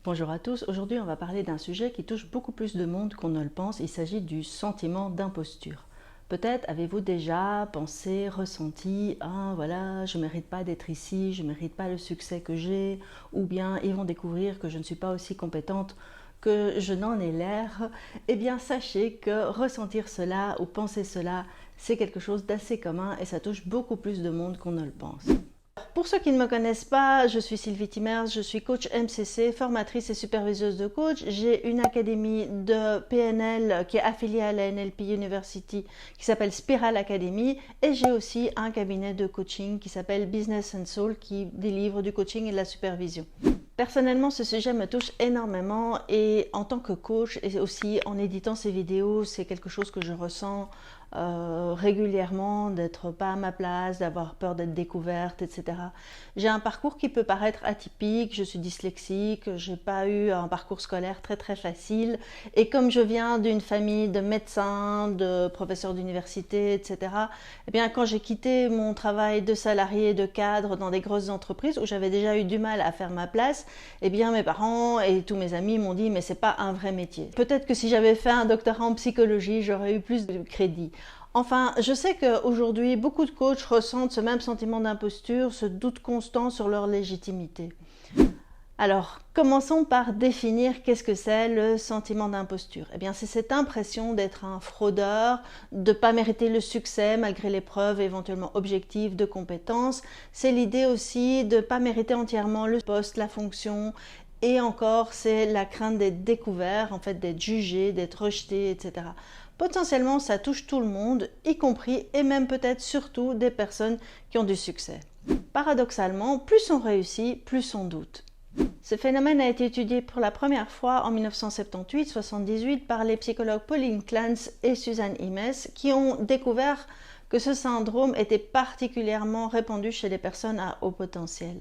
Bonjour à tous, aujourd'hui on va parler d'un sujet qui touche beaucoup plus de monde qu'on ne le pense, il s'agit du sentiment d'imposture. Peut-être avez-vous déjà pensé, ressenti, ah voilà, je ne mérite pas d'être ici, je ne mérite pas le succès que j'ai, ou bien ils vont découvrir que je ne suis pas aussi compétente que je n'en ai l'air. Eh bien sachez que ressentir cela ou penser cela, c'est quelque chose d'assez commun et ça touche beaucoup plus de monde qu'on ne le pense. Pour ceux qui ne me connaissent pas, je suis Sylvie Timmers, je suis coach MCC, formatrice et superviseuse de coach. J'ai une académie de PNL qui est affiliée à la NLP University qui s'appelle Spiral Academy et j'ai aussi un cabinet de coaching qui s'appelle Business and Soul qui délivre du coaching et de la supervision. Personnellement, ce sujet me touche énormément et en tant que coach et aussi en éditant ces vidéos, c'est quelque chose que je ressens régulièrement, d'être pas à ma place, d'avoir peur d'être découverte, etc. J'ai un parcours qui peut paraître atypique, je suis dyslexique, j'ai pas eu un parcours scolaire très facile et comme je viens d'une famille de médecins, de professeurs d'université, etc. Eh bien, quand j'ai quitté mon travail de salarié, de cadre dans des grosses entreprises où j'avais déjà eu du mal à faire ma place, eh bien mes parents et tous mes amis m'ont dit mais c'est pas un vrai métier. Peut-être que si j'avais fait un doctorat en psychologie, j'aurais eu plus de crédit. Enfin, je sais qu'aujourd'hui, beaucoup de coachs ressentent ce même sentiment d'imposture, ce doute constant sur leur légitimité. Alors, commençons par définir qu'est-ce que c'est le sentiment d'imposture. Eh bien, c'est cette impression d'être un fraudeur, de ne pas mériter le succès malgré les preuves éventuellement objectives de compétences. C'est l'idée aussi de ne pas mériter entièrement le poste, la fonction. Et encore, c'est la crainte d'être découvert, en fait, d'être jugé, d'être rejeté, etc. Potentiellement, ça touche tout le monde, y compris et même peut-être surtout des personnes qui ont du succès. Paradoxalement, plus on réussit, plus on doute. Ce phénomène a été étudié pour la première fois en 1978-78 par les psychologues Pauline Clance et Suzanne Imes qui ont découvert que ce syndrome était particulièrement répandu chez les personnes à haut potentiel.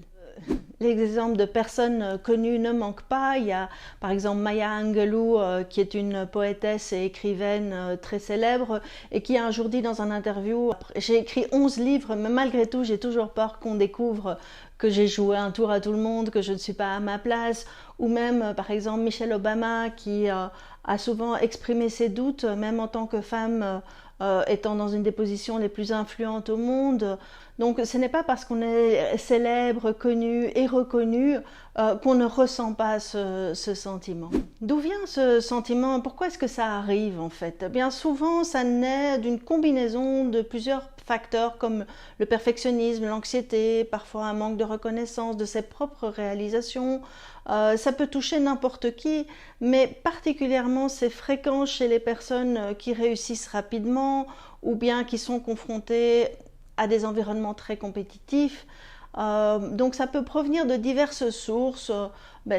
L'exemple de personnes connues ne manque pas. Il y a par exemple Maya Angelou qui est une poétesse et écrivaine très célèbre et qui a un jour dit dans un interview « J'ai écrit 11 livres mais malgré tout j'ai toujours peur qu'on découvre que j'ai joué un tour à tout le monde, que je ne suis pas à ma place » ou même par exemple Michelle Obama qui a souvent exprimé ses doutes même en tant que femme étant dans une des positions les plus influentes au monde. Donc ce n'est pas parce qu'on est célèbre, connu et reconnu qu'on ne ressent pas ce sentiment. D'où vient ce sentiment? Pourquoi est-ce que ça arrive en fait? Bien souvent ça naît d'une combinaison de plusieurs facteurs comme le perfectionnisme, l'anxiété, parfois un manque de reconnaissance de ses propres réalisations. Ça peut toucher n'importe qui, mais particulièrement c'est fréquent chez les personnes qui réussissent rapidement ou bien qui sont confrontées à des environnements très compétitifs. Donc ça peut provenir de diverses sources,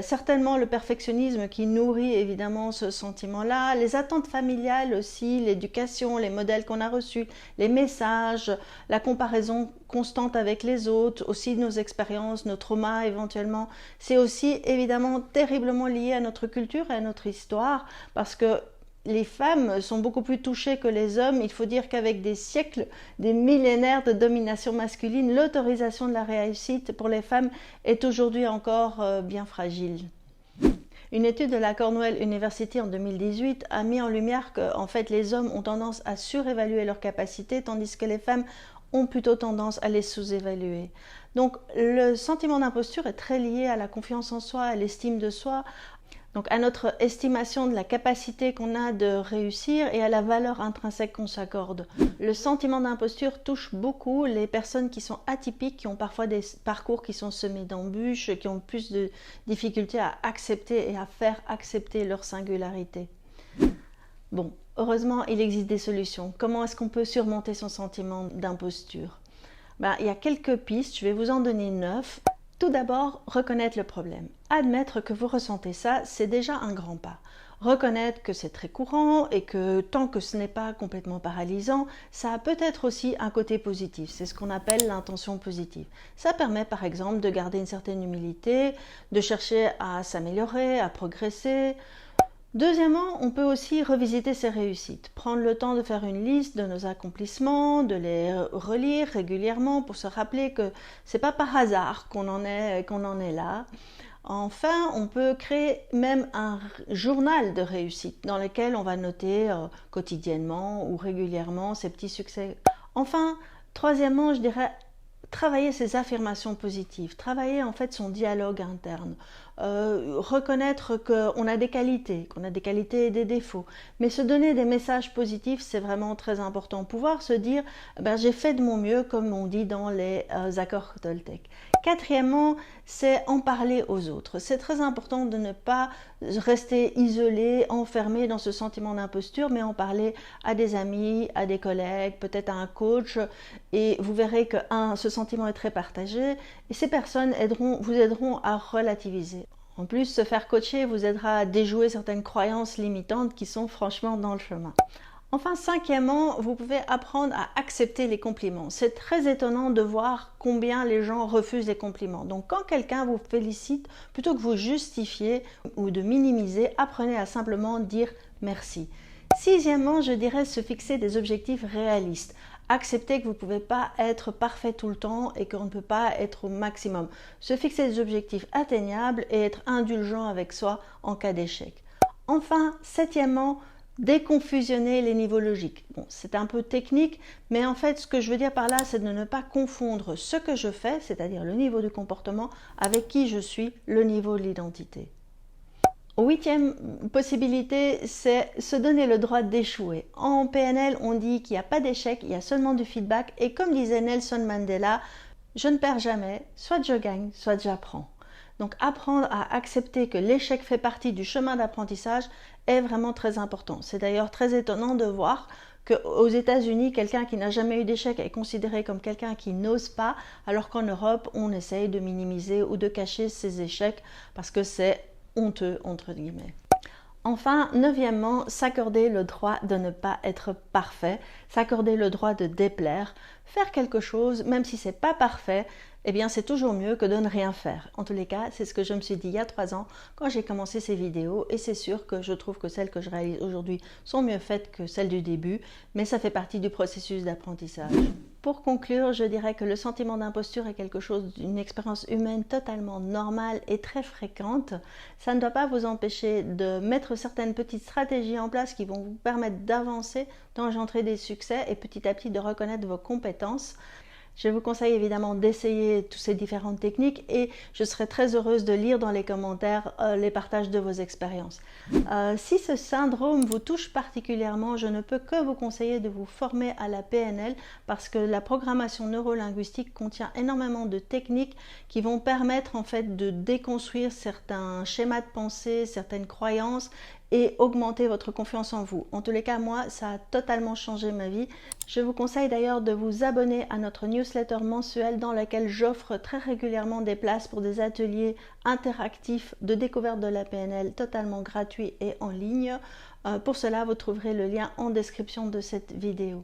certainement le perfectionnisme qui nourrit évidemment ce sentiment-là, les attentes familiales aussi, l'éducation, les modèles qu'on a reçus, les messages, la comparaison constante avec les autres, aussi nos expériences, nos traumas éventuellement. C'est aussi évidemment terriblement lié à notre culture et à notre histoire parce que les femmes sont beaucoup plus touchées que les hommes. Il faut dire qu'avec des siècles, des millénaires de domination masculine, l'autorisation de la réussite pour les femmes est aujourd'hui encore bien fragile. Une étude de la Cornell University en 2018 a mis en lumière que en fait, les hommes ont tendance à surévaluer leurs capacités, tandis que les femmes ont plutôt tendance à les sous-évaluer. Donc le sentiment d'imposture est très lié à la confiance en soi, à l'estime de soi, donc à notre estimation de la capacité qu'on a de réussir et à la valeur intrinsèque qu'on s'accorde. Le sentiment d'imposture touche beaucoup les personnes qui sont atypiques, qui ont parfois des parcours qui sont semés d'embûches, qui ont plus de difficultés à accepter et à faire accepter leur singularité. Bon, heureusement, il existe des solutions. Comment est-ce qu'on peut surmonter son sentiment d'imposture? Il y a quelques pistes, je vais vous en donner 9. Tout d'abord, reconnaître le problème. Admettre que vous ressentez ça, c'est déjà un grand pas. Reconnaître que c'est très courant et que tant que ce n'est pas complètement paralysant, ça a peut-être aussi un côté positif. C'est ce qu'on appelle l'intention positive. Ça permet par exemple de garder une certaine humilité, de chercher à s'améliorer, à progresser. Deuxièmement, on peut aussi revisiter ses réussites, prendre le temps de faire une liste de nos accomplissements, de les relire régulièrement pour se rappeler que c'est pas par hasard qu'on en est là. Enfin, on peut créer même un journal de réussite dans lequel on va noter quotidiennement ou régulièrement ses petits succès. Enfin, troisièmement, je dirais travailler ses affirmations positives, travailler en fait son dialogue interne, reconnaître qu'on a des qualités, et des défauts, mais se donner des messages positifs, c'est vraiment très important. Pouvoir se dire, ben, j'ai fait de mon mieux, comme on dit dans les accords Toltec. Quatrièmement, c'est en parler aux autres. C'est très important de ne pas rester isolé, enfermé dans ce sentiment d'imposture, mais en parler à des amis, à des collègues, peut-être à un coach, et vous verrez que ce sentiment est très partagé, et ces personnes vous aideront à relativiser. En plus, se faire coacher vous aidera à déjouer certaines croyances limitantes qui sont franchement dans le chemin. Enfin, cinquièmement, vous pouvez apprendre à accepter les compliments. C'est très étonnant de voir combien les gens refusent les compliments. Donc, quand quelqu'un vous félicite, plutôt que vous justifier ou de minimiser, apprenez à simplement dire merci. Sixièmement, je dirais se fixer des objectifs réalistes. Accepter que vous ne pouvez pas être parfait tout le temps et qu'on ne peut pas être au maximum. Se fixer des objectifs atteignables et être indulgent avec soi en cas d'échec. Enfin, septièmement, déconfusionner les niveaux logiques. Bon, c'est un peu technique, mais en fait, ce que je veux dire par là, c'est de ne pas confondre ce que je fais, c'est-à-dire le niveau du comportement, avec qui je suis, le niveau de l'identité. Huitième possibilité, c'est se donner le droit d'échouer. En PNL, on dit qu'il n'y a pas d'échec, il y a seulement du feedback. Et comme disait Nelson Mandela, je ne perds jamais, soit je gagne, soit j'apprends. Donc apprendre à accepter que l'échec fait partie du chemin d'apprentissage est vraiment très important. C'est d'ailleurs très étonnant de voir qu'aux États-Unis, quelqu'un qui n'a jamais eu d'échec est considéré comme quelqu'un qui n'ose pas, alors qu'en Europe, on essaye de minimiser ou de cacher ses échecs parce que c'est honteux, entre guillemets. Enfin, neuvièmement, s'accorder le droit de ne pas être parfait, s'accorder le droit de déplaire, faire quelque chose, même si c'est pas parfait, eh bien c'est toujours mieux que de ne rien faire. En tous les cas, c'est ce que je me suis dit il y a 3 ans quand j'ai commencé ces vidéos, et c'est sûr que je trouve que celles que je réalise aujourd'hui sont mieux faites que celles du début, mais ça fait partie du processus d'apprentissage. Pour conclure, je dirais que le sentiment d'imposture est quelque chose d'une expérience humaine totalement normale et très fréquente. Ça ne doit pas vous empêcher de mettre certaines petites stratégies en place qui vont vous permettre d'avancer, d'engendrer des succès et petit à petit de reconnaître vos compétences. Je vous conseille évidemment d'essayer toutes ces différentes techniques et je serai très heureuse de lire dans les commentaires les partages de vos expériences. Si ce syndrome vous touche particulièrement, je ne peux que vous conseiller de vous former à la PNL parce que la programmation neurolinguistique contient énormément de techniques qui vont permettre en fait de déconstruire certains schémas de pensée, certaines croyances et augmenter votre confiance en vous. En tous les cas, moi, ça a totalement changé ma vie. Je vous conseille d'ailleurs de vous abonner à notre newsletter mensuelle dans laquelle j'offre très régulièrement des places pour des ateliers interactifs de découverte de la PNL totalement gratuits et en ligne. Pour cela, vous trouverez le lien en description de cette vidéo.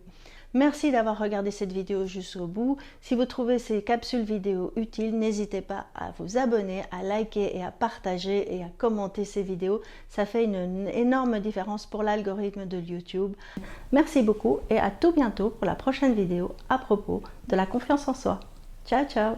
Merci d'avoir regardé cette vidéo jusqu'au bout. Si vous trouvez ces capsules vidéo utiles, n'hésitez pas à vous abonner, à liker et à partager et à commenter ces vidéos. Ça fait une énorme différence pour l'algorithme de YouTube. Merci beaucoup et à tout bientôt pour la prochaine vidéo à propos de la confiance en soi. Ciao, ciao!